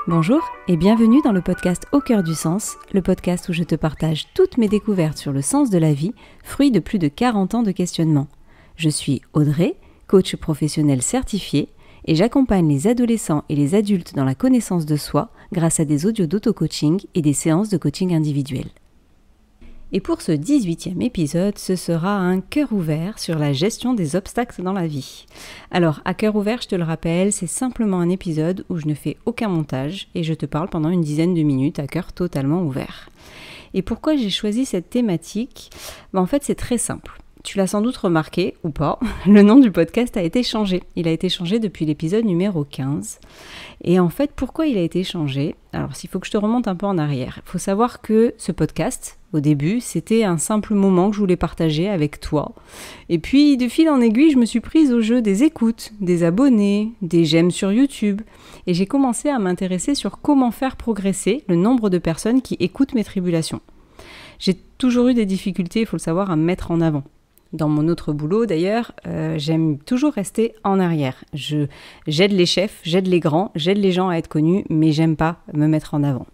Bonjour et bienvenue dans le podcast Au cœur du sens, le podcast où je te partage toutes mes découvertes sur le sens de la vie, fruit de plus de 40 ans de questionnement. Je suis Audrey, coach professionnel certifié, et j'accompagne les adolescents et les adultes dans la connaissance de soi grâce à des audios d'auto-coaching et des séances de coaching individuel. Et pour ce 18e épisode, ce sera un cœur ouvert sur la gestion des obstacles dans la vie. Alors, à cœur ouvert, je te le rappelle, c'est simplement un épisode où je ne fais aucun montage et je te parle pendant une dizaine de minutes à cœur totalement ouvert. Et pourquoi j'ai choisi cette thématique ? En fait, c'est très simple. Tu l'as sans doute remarqué, ou pas, le nom du podcast a été changé. Il a été changé depuis l'épisode numéro 15. Et en fait, pourquoi il a été changé ? Alors, s'il faut que je te remonte un peu en arrière, il faut savoir que ce podcast, au début, c'était un simple moment que je voulais partager avec toi. Et puis, de fil en aiguille, je me suis prise au jeu des écoutes, des abonnés, des j'aime sur YouTube. Et j'ai commencé à m'intéresser sur comment faire progresser le nombre de personnes qui écoutent mes tribulations. J'ai toujours eu des difficultés, il faut le savoir, à me mettre en avant. Dans mon autre boulot, d'ailleurs, j'aime toujours rester en arrière. J'aide les chefs, j'aide les grands, j'aide les gens à être connus, mais j'aime pas me mettre en avant.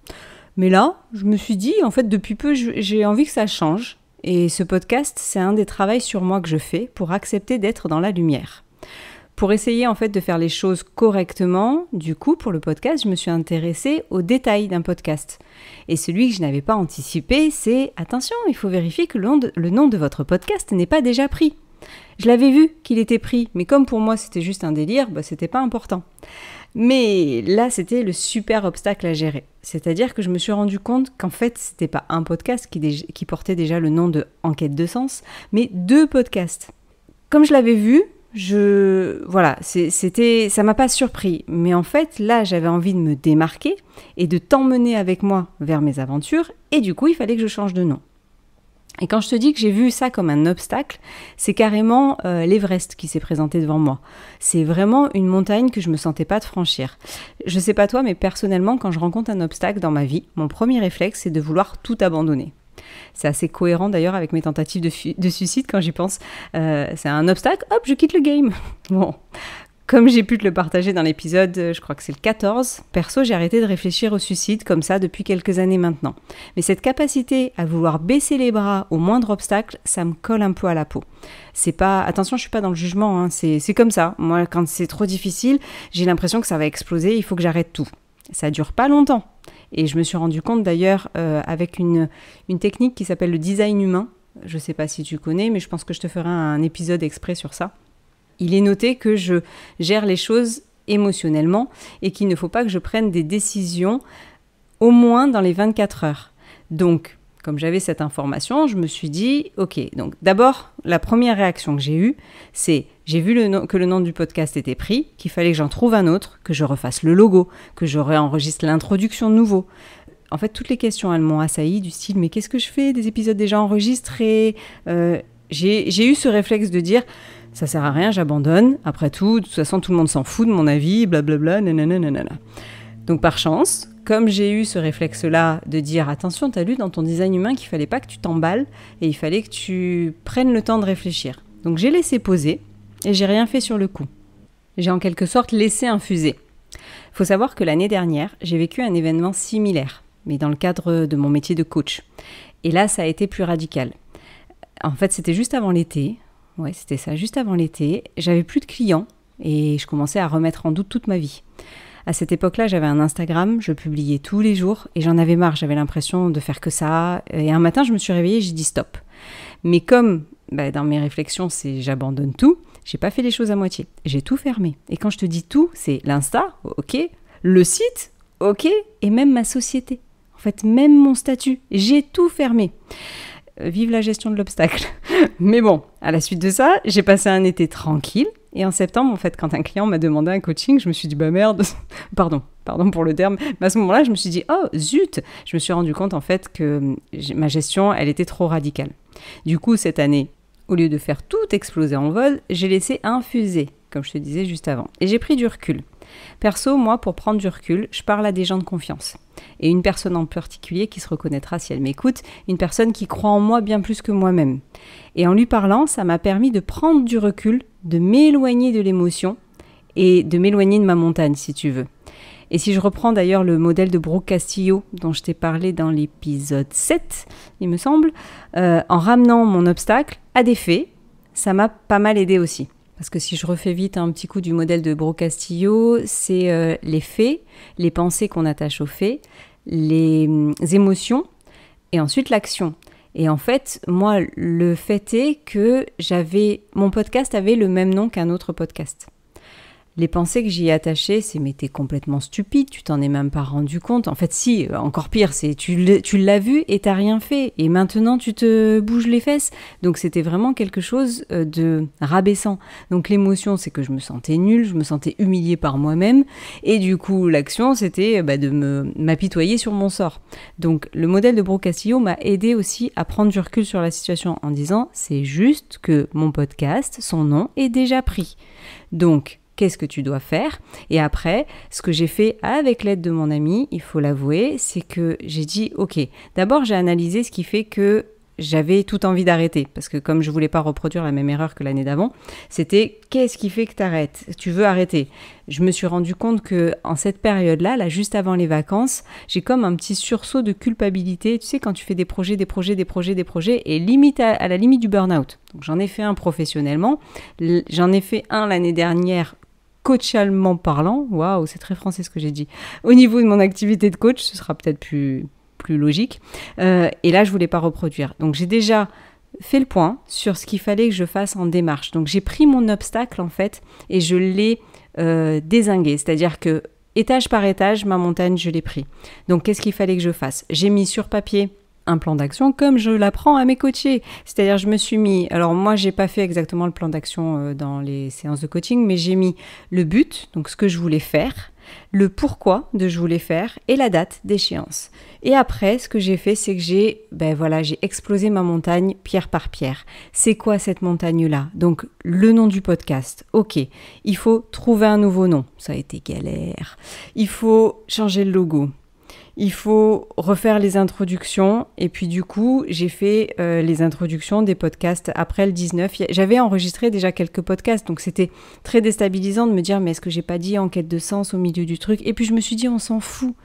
Mais là, je me suis dit, en fait, depuis peu, j'ai envie que ça change. Et ce podcast, c'est un des travaux sur moi que je fais pour accepter d'être dans la lumière. Pour essayer, en fait, de faire les choses correctement, du coup, pour le podcast, je me suis intéressée aux détails d'un podcast. Et celui que je n'avais pas anticipé, c'est « Attention, il faut vérifier que le nom de votre podcast n'est pas déjà pris ». Je l'avais vu qu'il était pris, mais comme pour moi, c'était juste un délire, c'était pas important. Mais là, c'était le super obstacle à gérer. C'est-à-dire que je me suis rendu compte qu'en fait, c'était pas un podcast qui portait déjà le nom de « Enquête de sens », mais 2 podcasts. Comme je l'avais vu, ça m'a pas surpris. Mais en fait, là, j'avais envie de me démarquer et de t'emmener avec moi vers mes aventures. Et du coup, il fallait que je change de nom. Et quand je te dis que j'ai vu ça comme un obstacle, c'est carrément l'Everest qui s'est présenté devant moi. C'est vraiment une montagne que je me sentais pas de franchir. Je sais pas toi, mais personnellement, quand je rencontre un obstacle dans ma vie, mon premier réflexe, c'est de vouloir tout abandonner. C'est assez cohérent d'ailleurs avec mes tentatives de suicide quand j'y pense. C'est un obstacle, hop, je quitte le game. Bon, comme j'ai pu te le partager dans l'épisode, je crois que c'est le 14, perso, j'ai arrêté de réfléchir au suicide comme ça depuis quelques années maintenant. Mais cette capacité à vouloir baisser les bras au moindre obstacle, ça me colle un peu à la peau. C'est pas, attention, je suis pas dans le jugement, hein, c'est comme ça. Moi, quand c'est trop difficile, j'ai l'impression que ça va exploser, il faut que j'arrête tout. Ça dure pas longtemps. Et je me suis rendu compte d'ailleurs avec une technique qui s'appelle le design humain. Je ne sais pas si tu connais, mais je pense que je te ferai un épisode exprès sur ça. Il est noté que je gère les choses émotionnellement et qu'il ne faut pas que je prenne des décisions au moins dans les 24 heures. Donc, comme j'avais cette information, je me suis dit, ok, donc d'abord, la première réaction que j'ai eue, c'est j'ai vu que le nom du podcast était pris, qu'il fallait que j'en trouve un autre, que je refasse le logo, que je réenregistre l'introduction de nouveau. En fait, toutes les questions, elles m'ont assailli du style, mais qu'est-ce que je fais ? Des épisodes déjà enregistrés ? J'ai eu ce réflexe de dire, ça sert à rien, j'abandonne. Après tout, de toute façon, tout le monde s'en fout de mon avis, blablabla, nanana. Donc par chance, comme j'ai eu ce réflexe-là de dire « Attention, t'as lu dans ton design humain qu'il fallait pas que tu t'emballes et il fallait que tu prennes le temps de réfléchir. » Donc j'ai laissé poser et j'ai rien fait sur le coup. J'ai en quelque sorte laissé infuser. Il faut savoir que l'année dernière, j'ai vécu un événement similaire, mais dans le cadre de mon métier de coach. Et là, ça a été plus radical. En fait, c'était juste avant l'été. Ouais, c'était ça, juste avant l'été. J'avais plus de clients et je commençais à remettre en doute toute ma vie. À cette époque-là, j'avais un Instagram, je publiais tous les jours et j'en avais marre, j'avais l'impression de faire que ça. Et un matin, je me suis réveillée et j'ai dit stop. Mais comme dans mes réflexions, c'est j'abandonne tout, j'ai pas fait les choses à moitié. J'ai tout fermé. Et quand je te dis tout, c'est l'Insta, ok, le site, ok, et même ma société. En fait, même mon statut, j'ai tout fermé. Vive la gestion de l'obstacle. Mais bon, à la suite de ça, j'ai passé un été tranquille. Et en septembre, en fait, quand un client m'a demandé un coaching, je me suis dit, merde, pardon pour le terme, mais à ce moment-là, je me suis dit, oh zut, je me suis rendu compte en fait que ma gestion, elle était trop radicale. Du coup, cette année, au lieu de faire tout exploser en vol, j'ai laissé infuser, comme je te disais juste avant. Et j'ai pris du recul. Perso, moi, pour prendre du recul, je parle à des gens de confiance. Et une personne en particulier qui se reconnaîtra si elle m'écoute, une personne qui croit en moi bien plus que moi-même. Et en lui parlant, ça m'a permis de prendre du recul, de m'éloigner de l'émotion et de m'éloigner de ma montagne, si tu veux. Et si je reprends d'ailleurs le modèle de Brooke Castillo dont je t'ai parlé dans l'épisode 7, il me semble, en ramenant mon obstacle à des faits, ça m'a pas mal aidé aussi. Parce que si je refais vite un petit coup du modèle de Brooke Castillo, c'est les faits, les pensées qu'on attache aux faits, les émotions et ensuite l'action. Et en fait, moi, le fait est que mon podcast avait le même nom qu'un autre podcast. Les pensées que j'y ai attachées, c'est « mais t'es complètement stupide, tu t'en es même pas rendu compte ». En fait, si, encore pire, c'est tu l'as vu et t'as rien fait. Et maintenant, tu te bouges les fesses. Donc, c'était vraiment quelque chose de rabaissant. Donc, l'émotion, c'est que je me sentais nulle, je me sentais humiliée par moi-même. Et du coup, l'action, c'était de m'apitoyer sur mon sort. Donc, le modèle de Brooke Castillo m'a aidé aussi à prendre du recul sur la situation en disant « c'est juste que mon podcast, son nom est déjà pris ». Donc, qu'est-ce que tu dois faire? Et après, ce que j'ai fait avec l'aide de mon ami, il faut l'avouer, c'est que j'ai dit, ok, d'abord j'ai analysé ce qui fait que j'avais toute envie d'arrêter, parce que comme je voulais pas reproduire la même erreur que l'année d'avant, c'était qu'est-ce qui fait que t'arrêtes? Tu veux arrêter? Je me suis rendu compte que en cette période-là, là, juste avant les vacances, j'ai comme un petit sursaut de culpabilité. Tu sais, quand tu fais des projets, et limite à la limite du burn-out. Donc j'en ai fait un professionnellement, j'en ai fait un l'année dernière coachalement parlant, waouh, c'est très français ce que j'ai dit. Au niveau de mon activité de coach, ce sera peut-être plus logique. Et là, je voulais pas reproduire. Donc, j'ai déjà fait le point sur ce qu'il fallait que je fasse en démarche. Donc, j'ai pris mon obstacle, en fait, et je l'ai dézingué. C'est-à-dire que, étage par étage, ma montagne, je l'ai pris. Donc, qu'est-ce qu'il fallait que je fasse? J'ai mis sur papier un plan d'action comme je l'apprends à mes coachés. C'est-à-dire, je me suis mis... Alors, moi, j'ai pas fait exactement le plan d'action dans les séances de coaching, mais j'ai mis le but, donc ce que je voulais faire, le pourquoi de je voulais faire et la date d'échéance. Et après, ce que j'ai fait, c'est que j'ai explosé ma montagne pierre par pierre. C'est quoi cette montagne-là? Donc, le nom du podcast. Ok, il faut trouver un nouveau nom. Ça a été galère. Il faut changer le logo. Il faut refaire les introductions et puis du coup, j'ai fait les introductions des podcasts après le 19. J'avais enregistré déjà quelques podcasts, donc c'était très déstabilisant de me dire mais est-ce que j'ai pas dit en quête de sens au milieu du truc? Et puis je me suis dit on s'en fout.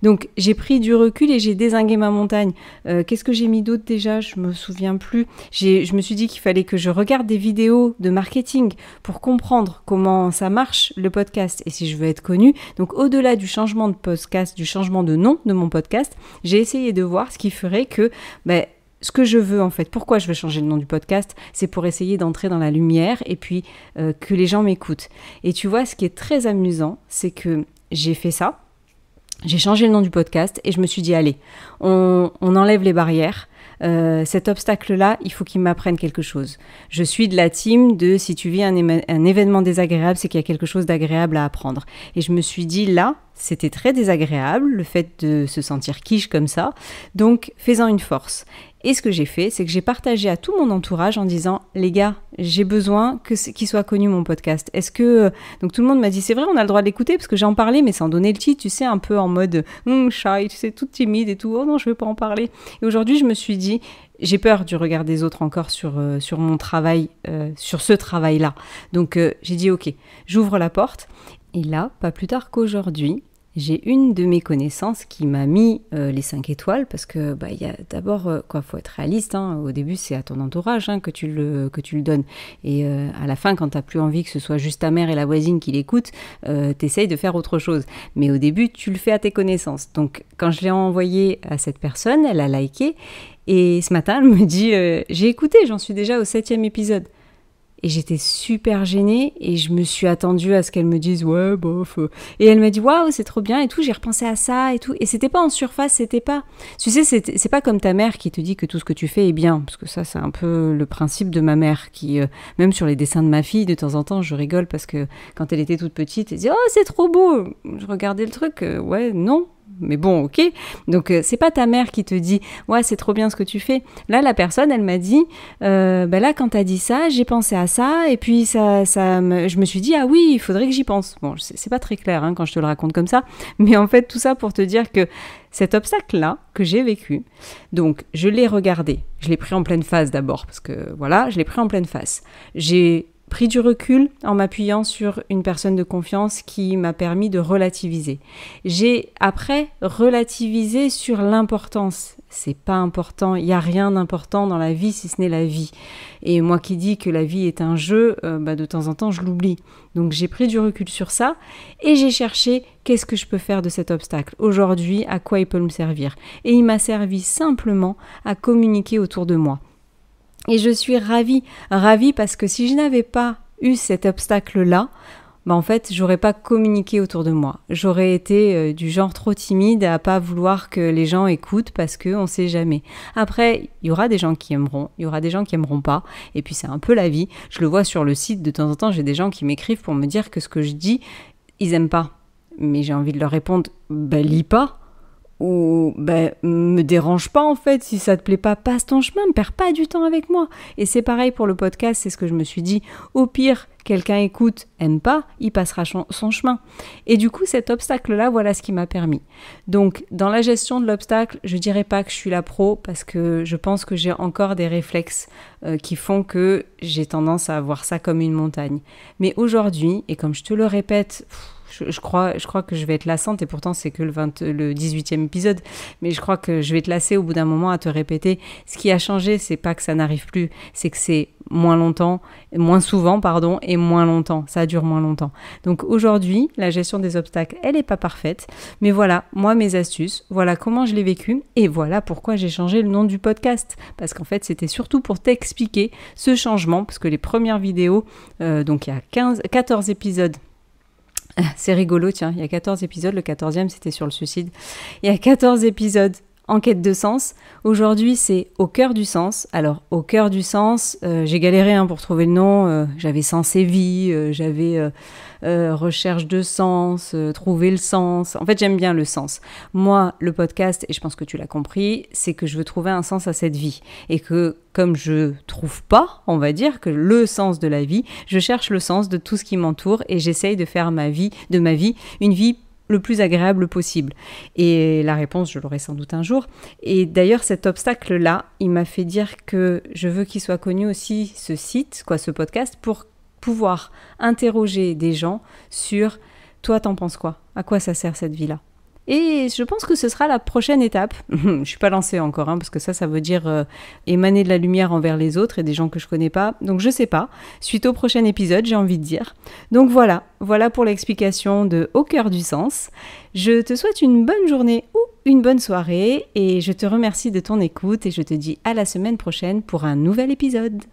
Donc j'ai pris du recul et j'ai dézingué ma montagne. Qu'est-ce que j'ai mis d'autre déjà? Je me souviens plus. Je me suis dit qu'il fallait que je regarde des vidéos de marketing pour comprendre comment ça marche le podcast et si je veux être connue. Donc au-delà du changement de podcast, du changement de nom de mon podcast, j'ai essayé de voir ce qui ferait que ce que je veux en fait, pourquoi je veux changer le nom du podcast, c'est pour essayer d'entrer dans la lumière et puis que les gens m'écoutent. Et tu vois, ce qui est très amusant, c'est que j'ai fait ça, j'ai changé le nom du podcast et je me suis dit allez, on enlève les barrières. Cet obstacle-là, il faut qu'il m'apprenne quelque chose. Je suis de la team de si tu vis un événement désagréable, c'est qu'il y a quelque chose d'agréable à apprendre. Et je me suis dit là, c'était très désagréable, le fait de se sentir quiche comme ça, donc fais-en une force. Et ce que j'ai fait, c'est que j'ai partagé à tout mon entourage en disant « Les gars, j'ai besoin qu'il soit connu mon podcast. » Est-ce que... Donc tout le monde m'a dit « C'est vrai, on a le droit de l'écouter » parce que j'en parlais, mais sans donner le titre, tu sais, un peu en mode « shy, tu sais, toute timide et tout. Oh non, je veux pas en parler. » Et aujourd'hui, je me suis dit « J'ai peur du regard des autres encore sur mon travail, sur ce travail-là. » Donc j'ai dit « Ok, j'ouvre la porte. » Et là, pas plus tard qu'aujourd'hui, j'ai une de mes connaissances qui m'a mis les 5 étoiles parce que y a d'abord faut être réaliste, hein, au début c'est à ton entourage que tu le donnes et à la fin quand t'as plus envie que ce soit juste ta mère et la voisine qui l'écoutent, t'essayes de faire autre chose, mais au début tu le fais à tes connaissances. Donc quand je l'ai envoyé à cette personne, elle a liké et ce matin elle me dit j'ai écouté, j'en suis déjà au 7e épisode. Et j'étais super gênée et je me suis attendue à ce qu'elle me dise « Ouais, bof ». Et elle m'a dit « Waouh, c'est trop bien » et tout. J'ai repensé à ça et tout. Et c'était pas en surface, c'était pas... Tu sais, c'est pas comme ta mère qui te dit que tout ce que tu fais est bien. Parce que ça, c'est un peu le principe de ma mère qui... même sur les dessins de ma fille, de temps en temps, je rigole parce que quand elle était toute petite, elle disait « Oh, c'est trop beau !» Je regardais le truc, ouais, non. Mais bon, ok. Donc, c'est pas ta mère qui te dit « Ouais, c'est trop bien ce que tu fais ». Là, la personne, elle m'a dit là, quand t'as dit ça, j'ai pensé à ça. Et puis, je me suis dit « Ah oui, il faudrait que j'y pense ». Bon, c'est pas très clair quand je te le raconte comme ça. Mais en fait, tout ça pour te dire que cet obstacle-là que j'ai vécu, donc, je l'ai regardé. Je l'ai pris en pleine face d'abord. Parce que, voilà, je l'ai pris en pleine face. J'ai pris du recul en m'appuyant sur une personne de confiance qui m'a permis de relativiser. J'ai après relativisé sur l'importance. C'est pas important, il n'y a rien d'important dans la vie si ce n'est la vie. Et moi qui dis que la vie est un jeu, de temps en temps je l'oublie. Donc j'ai pris du recul sur ça et j'ai cherché qu'est-ce que je peux faire de cet obstacle. Aujourd'hui, à quoi il peut me servir. Et il m'a servi simplement à communiquer autour de moi. Et je suis ravie parce que si je n'avais pas eu cet obstacle-là, en fait, j'aurais pas communiqué autour de moi. J'aurais été du genre trop timide à pas vouloir que les gens écoutent parce qu'on sait jamais. Après, il y aura des gens qui aimeront, il y aura des gens qui aimeront pas. Et puis c'est un peu la vie. Je le vois sur le site, de temps en temps, j'ai des gens qui m'écrivent pour me dire que ce que je dis, ils aiment pas. Mais j'ai envie de leur répondre, lis pas. Ou me dérange pas en fait, si ça te plaît pas, passe ton chemin, ne perds pas du temps avec moi. Et c'est pareil pour le podcast, c'est ce que je me suis dit, au pire, quelqu'un écoute, aime pas, il passera son chemin. Et du coup, cet obstacle-là, voilà ce qui m'a permis. Donc, dans la gestion de l'obstacle, je dirais pas que je suis la pro, parce que je pense que j'ai encore des réflexes qui font que j'ai tendance à voir ça comme une montagne. Mais aujourd'hui, et comme je te le répète, je crois que je vais être lassante et pourtant c'est que le 18e épisode, mais je crois que je vais te lasser au bout d'un moment à te répéter. Ce qui a changé, c'est pas que ça n'arrive plus, c'est que c'est moins souvent, et moins longtemps. Ça dure moins longtemps. Donc aujourd'hui, la gestion des obstacles, elle n'est pas parfaite, mais voilà, moi mes astuces, voilà comment je l'ai vécu et voilà pourquoi j'ai changé le nom du podcast. Parce qu'en fait, c'était surtout pour t'expliquer ce changement, parce que les premières vidéos, donc il y a 14 épisodes. C'est rigolo, tiens, il y a 14 épisodes, le 14e c'était sur le suicide. Il y a 14 épisodes en quête de sens. Aujourd'hui, c'est Au cœur du sens. Alors, Au cœur du sens, j'ai galéré pour trouver le nom. J'avais Sens et vie, j'avais Recherche de sens, Trouver le sens. En fait, j'aime bien le sens. Moi, le podcast, et je pense que tu l'as compris, c'est que je veux trouver un sens à cette vie. Et que, comme je trouve pas, on va dire, que le sens de la vie, je cherche le sens de tout ce qui m'entoure et j'essaye de faire de ma vie, une vie le plus agréable possible. Et la réponse, je l'aurai sans doute un jour. Et d'ailleurs, cet obstacle-là, il m'a fait dire que je veux qu'il soit connu aussi, ce podcast, pour pouvoir interroger des gens sur « Toi, t'en penses quoi ? À quoi ça sert cette vie-là ?» Et je pense que ce sera la prochaine étape. Je ne suis pas lancée encore, parce que ça veut dire émaner de la lumière envers les autres et des gens que je ne connais pas. Donc je ne sais pas. Suite au prochain épisode, j'ai envie de dire. Donc voilà pour l'explication de Au cœur du sens. Je te souhaite une bonne journée ou une bonne soirée et je te remercie de ton écoute et je te dis à la semaine prochaine pour un nouvel épisode.